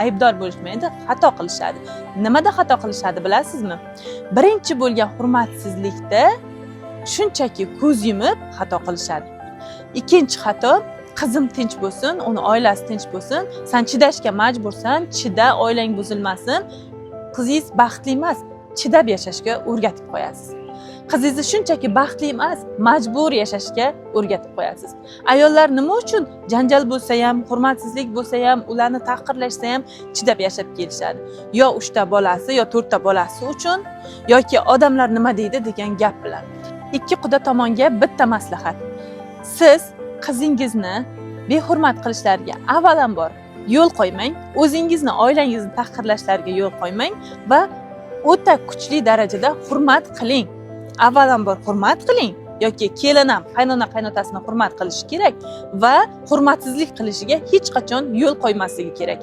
aybdor bo'lishmaydi, xato qilishadi. Nimada xato qilishadi bilasizmi? Birinchi bo'lgan hurmatsizlikda shunchaki ko'z yumib xato qilishadi. Ikkinchi xato, qizim tinch bo'lsin, uni oilasi tinch bo'lsin, sen chidashga majbursan, chida, oilang buzilmasin. Qizingiz baxtli emas, chidab yashashga o'rgatib qo'yasiz. Qizingizni shunchaki baxtli emas, majbur yashashga o'rgatib qo'yasiz. Ayollar nima uchun janjal bo'lsa ham, hurmatsizlik bo'lsa ham, ularni tahqirlashsa ham chidab yashab kelishadi? Yo 3 ta bolasi, yo 4 ta bolasi uchun, yoki odamlar nima deydi degan gap bilan. Ikki quda tomonga bitta maslahat. Siz qizingizni behurmat qilishlariga avvalambor yo'l qo'ymang, o'zingizni, oilangizni tahqirlashlariga yo'l qo'ymang va o'ta kuchli darajada hurmat qiling. Avvalambor hurmat qiling, yoki kelin ham qaynona qaynotasini hurmat qilishi kerak va hurmatsizlik qilishiga hech qachon yo'l qo'ymasligi kerak.